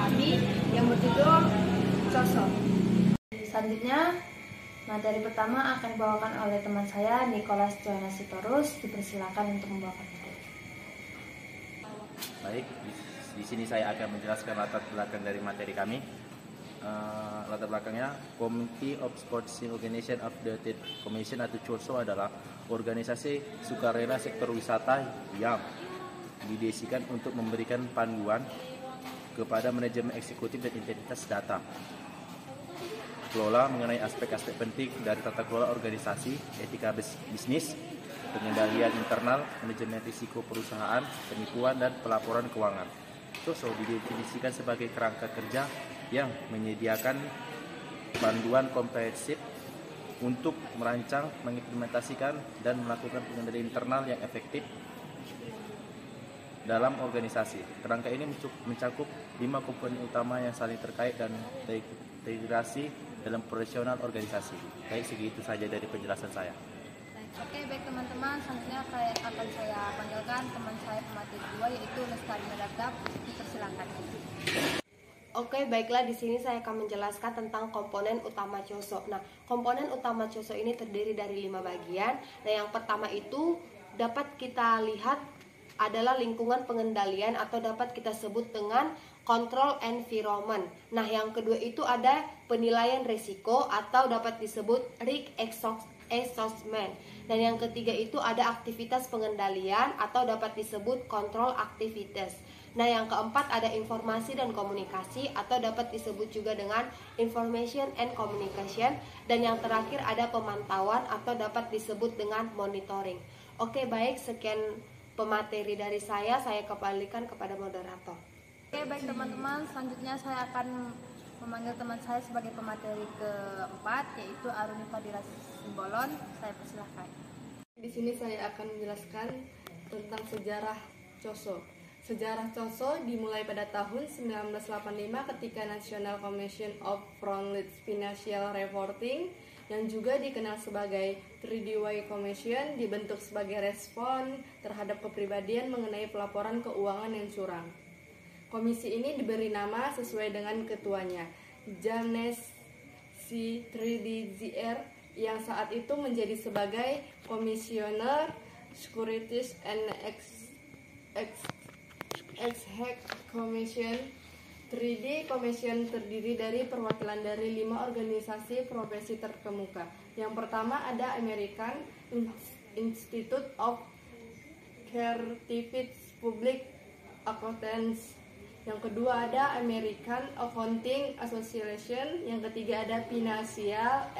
kami yang berjudul COSO. Selanjutnya, materi pertama akan dibawakan oleh teman saya, Nicholas Johanna Sitorus. Dipersilakan untuk membawakan materi. Baik, di sini saya akan menjelaskan latar belakang dari materi kami. Latar belakangnya, Committee of Sponsoring Organization of the Third Commission atau COSO adalah organisasi sukarela sektor wisata yang didedikasikan untuk memberikan panduan kepada manajemen eksekutif dan integritas data kelola mengenai aspek-aspek penting dari tata kelola organisasi, etika bisnis, pengendalian internal, manajemen risiko perusahaan, penipuan, dan pelaporan keuangan. COSO didefinisikan sebagai kerangka kerja yang menyediakan panduan komprehensif untuk merancang, mengimplementasikan, dan melakukan pengendalian internal yang efektif dalam organisasi. Kerangka ini mencakup 5 komponen utama yang saling terkait dan terintegrasi dalam profesional organisasi. Baik, segitu saja dari penjelasan saya. Oke, baik teman-teman, selanjutnya akan saya panggilkan teman saya pemateri kedua, yaitu Lestari Nadab. Dipersilakan. Oke, baiklah, di sini saya akan menjelaskan tentang komponen utama COSO. Nah, komponen utama COSO ini terdiri dari 5 bagian. Nah, yang pertama itu dapat kita lihat adalah lingkungan pengendalian atau dapat kita sebut dengan control environment. Nah, yang kedua itu ada penilaian risiko atau dapat disebut risk assessment. Dan yang ketiga itu ada aktivitas pengendalian atau dapat disebut control activities. Nah, yang keempat ada informasi dan komunikasi atau dapat disebut juga dengan information and communication. Dan yang terakhir ada pemantauan atau dapat disebut dengan monitoring. Oke, baik, sekian pemateri dari saya kembalikan kepada moderator. Oke, baik teman-teman, selanjutnya saya akan memanggil teman saya sebagai pemateri keempat, yaitu Aruni Fadila Simbolon. Saya persilahkan. Di sini saya akan menjelaskan tentang sejarah COSO. Sejarah COSO dimulai pada tahun 1985 ketika National Commission of Frontline Financial Reporting yang juga dikenal sebagai 3DY Commission dibentuk sebagai respon terhadap kepribadian mengenai pelaporan keuangan yang curang. Komisi ini diberi nama sesuai dengan ketuanya, James C. 3DZR, yang saat itu menjadi sebagai Komisioner Securities and Exchange Commission. 3D Commission terdiri dari perwakilan dari 5 organisasi profesi terkemuka. Yang pertama ada American Institute of Certified Public Accountants. Yang kedua ada American Accounting Association. Yang ketiga ada Financial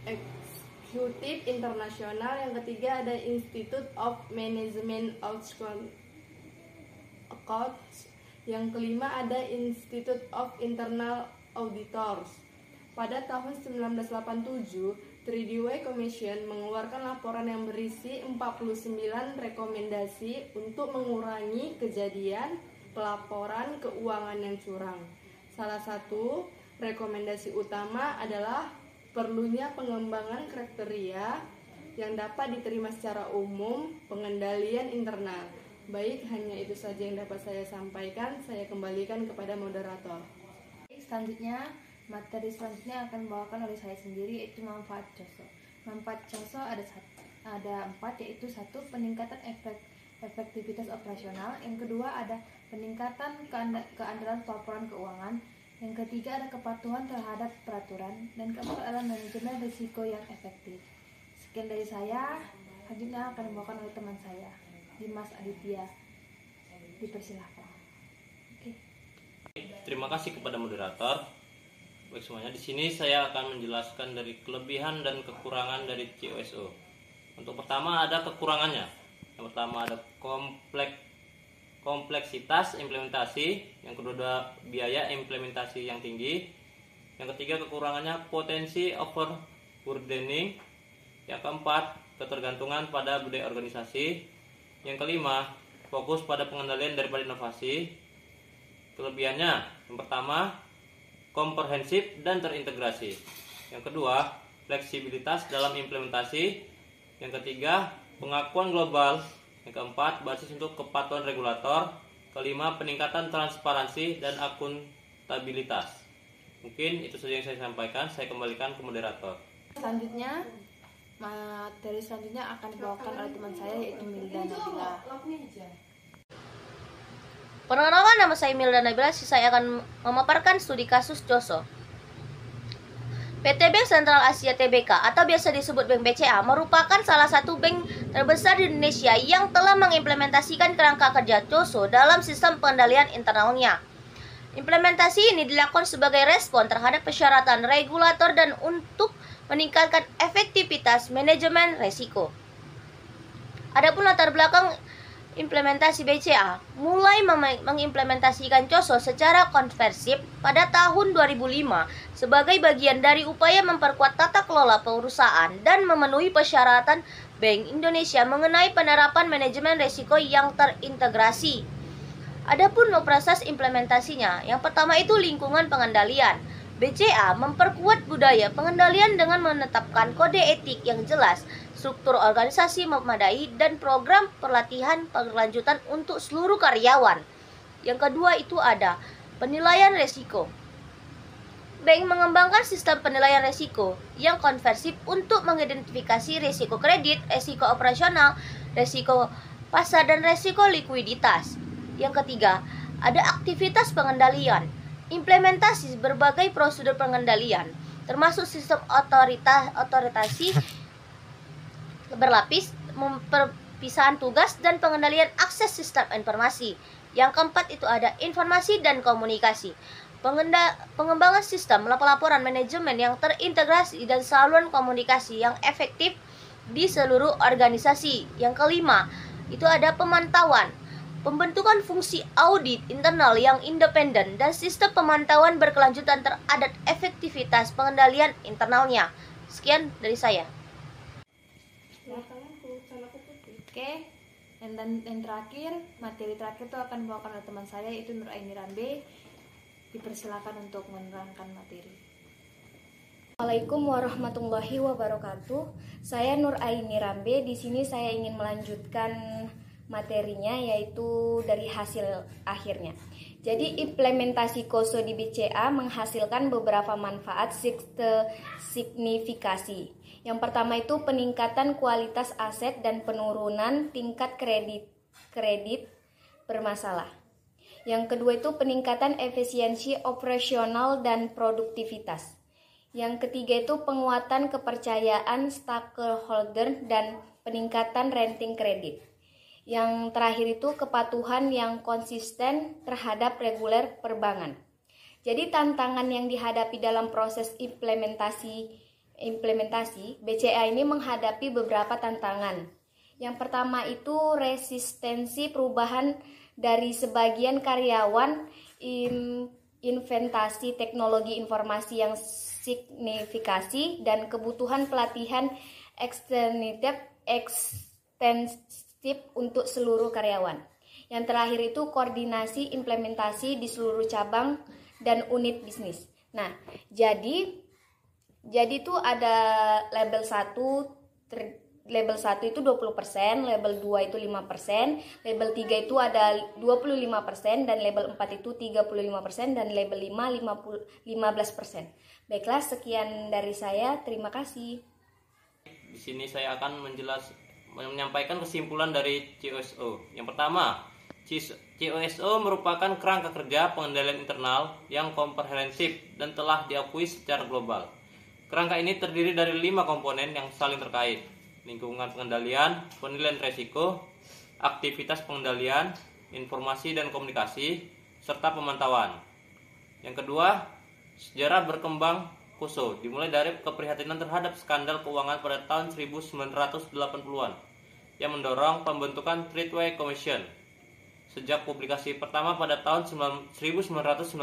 Executive International. Yang ketiga ada Institute of Management Accounts. Yang kelima ada Institute of Internal Auditors. Pada tahun 1987, 3DY Commission mengeluarkan laporan yang berisi 49 rekomendasi untuk mengurangi kejadian pelaporan keuangan yang curang. Salah satu rekomendasi utama adalah perlunya pengembangan kriteria yang dapat diterima secara umum, pengendalian internal. Baik, hanya itu saja yang dapat saya sampaikan. Saya kembalikan kepada moderator. Selanjutnya, materi selanjutnya akan dibawakan oleh saya sendiri, yaitu manfaat COSO. Manfaat COSO ada 4, yaitu 1. Peningkatan efektivitas operasional. Yang kedua ada peningkatan keandalan pelaporan keuangan. Yang ketiga ada kepatuhan terhadap peraturan. Dan keempat adalah manajemen risiko yang efektif. Sekian dari saya. Selanjutnya akan dibawakan oleh teman saya, Dimas Aditya. Dipersilahkan. Oke. Terima kasih kepada moderator. Baik semuanya, di sini saya akan menjelaskan dari kelebihan dan kekurangan dari COSO. Untuk pertama ada kekurangannya. Yang pertama ada kompleksitas implementasi. Yang kedua biaya implementasi yang tinggi. Yang ketiga kekurangannya potensi overburdening. Yang keempat ketergantungan pada budaya organisasi. Yang kelima, fokus pada pengendalian daripada inovasi. Kelebihannya, yang pertama, komprehensif dan terintegrasi. Yang kedua, fleksibilitas dalam implementasi. Yang ketiga, pengakuan global. Yang keempat, basis untuk kepatuhan regulator. kelima, peningkatan transparansi dan akuntabilitas. Mungkin itu saja yang saya sampaikan. Saya kembalikan ke moderator. Selanjutnya, materi selanjutnya akan dibawakan oleh teman saya yaitu Milda Nabila. Perkenalkan, nama saya Milda Nabila. Saya akan memaparkan studi kasus COSO. PT Bank Sentral Asia Tbk atau biasa disebut Bank BCA merupakan salah satu bank terbesar di Indonesia yang telah mengimplementasikan kerangka kerja COSO dalam sistem pengendalian internalnya. Implementasi ini dilakukan sebagai respon terhadap persyaratan regulator dan untuk meningkatkan efektivitas manajemen risiko. Adapun latar belakang implementasi BCA mulai mengimplementasikan COSO secara konversif pada tahun 2005 sebagai bagian dari upaya memperkuat tata kelola perusahaan dan memenuhi persyaratan Bank Indonesia mengenai penerapan manajemen risiko yang terintegrasi. Adapun proses implementasinya, yang pertama itu lingkungan pengendalian. BCA memperkuat budaya pengendalian dengan menetapkan kode etik yang jelas, struktur organisasi memadai, dan program pelatihan berkelanjutan untuk seluruh karyawan. Yang kedua itu ada penilaian risiko. Bank mengembangkan sistem penilaian risiko yang konversif untuk mengidentifikasi risiko kredit, risiko operasional, risiko pasar, dan risiko likuiditas. Yang ketiga, ada aktivitas pengendalian. Implementasi berbagai prosedur pengendalian, termasuk sistem otoritasi berlapis, perpisahan tugas, dan pengendalian akses sistem informasi. Yang keempat itu ada informasi dan komunikasi. Pengembangan sistem pelaporan manajemen yang terintegrasi dan saluran komunikasi yang efektif di seluruh organisasi. Yang kelima itu ada pemantauan. Pembentukan fungsi audit internal yang independen dan sistem pemantauan berkelanjutan terhadap efektivitas pengendalian internalnya. Sekian dari saya. Oke, dan terakhir, materi terakhir itu akan dibawakan oleh teman saya yaitu Nur Aini Rambe. Dipersilakan untuk menerangkan materi. Assalamualaikum warahmatullahi wabarakatuh. Saya Nur Aini Rambe. Di sini saya ingin melanjutkan materinya yaitu dari hasil akhirnya. Jadi implementasi COSO di BCA menghasilkan beberapa manfaat signifikasi. Yang pertama itu peningkatan kualitas aset dan penurunan tingkat kredit bermasalah. Yang kedua itu peningkatan efisiensi operasional dan produktivitas. Yang ketiga itu penguatan kepercayaan stakeholder dan peningkatan rating kredit. Yang terakhir itu kepatuhan yang konsisten terhadap reguler perbankan. Jadi tantangan yang dihadapi dalam proses implementasi BCA ini menghadapi beberapa tantangan. Yang pertama itu resistensi perubahan dari sebagian karyawan, inventasi teknologi informasi yang signifikasi, dan kebutuhan pelatihan ekstensif untuk seluruh karyawan. Yang terakhir itu koordinasi implementasi di seluruh cabang dan unit bisnis. Nah, jadi itu ada label 1 itu 20%, label 2 itu 5%, label 3 itu ada 25%, dan label 4 itu 35%, dan label 5 15%. Baiklah, sekian dari saya. Terima kasih. Di sini saya akan menyampaikan kesimpulan dari COSO. Yang pertama, COSO merupakan kerangka kerja pengendalian internal yang komprehensif dan telah diakui secara global. Kerangka ini terdiri dari 5 komponen yang saling terkait: lingkungan pengendalian, penilaian risiko, aktivitas pengendalian, informasi dan komunikasi, serta pemantauan. Yang kedua, sejarah berkembang COSO dimulai dari keprihatinan terhadap skandal keuangan pada tahun 1980-an yang mendorong pembentukan Threadway Commission. Sejak publikasi pertama pada tahun 1992,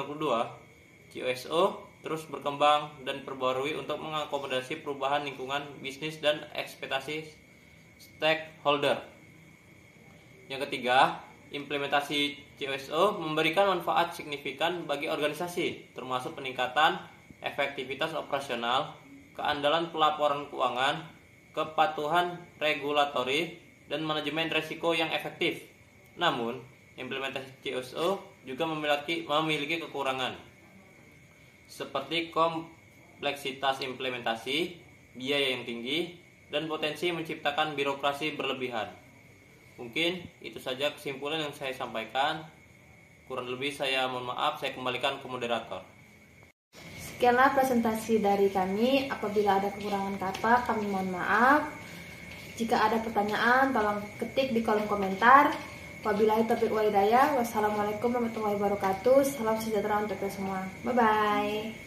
COSO terus berkembang dan diperbarui untuk mengakomodasi perubahan lingkungan bisnis dan ekspektasi stakeholder. Yang ketiga, implementasi COSO memberikan manfaat signifikan bagi organisasi, termasuk peningkatan efektivitas operasional, keandalan pelaporan keuangan, kepatuhan regulatori, dan manajemen risiko yang efektif. Namun, implementasi CSO juga memiliki kekurangan seperti kompleksitas implementasi, biaya yang tinggi, dan potensi menciptakan birokrasi berlebihan. Mungkin itu saja kesimpulan yang saya sampaikan. Kurang lebih saya mohon maaf, saya kembalikan ke moderator. Sekianlah presentasi dari kami. Apabila ada kekurangan kata, kami mohon maaf. Jika ada pertanyaan, tolong ketik di kolom komentar. Wabillahi taufiq wal hidayah. Wassalamualaikum warahmatullahi wabarakatuh. Salam sejahtera untuk kita semua. Bye-bye.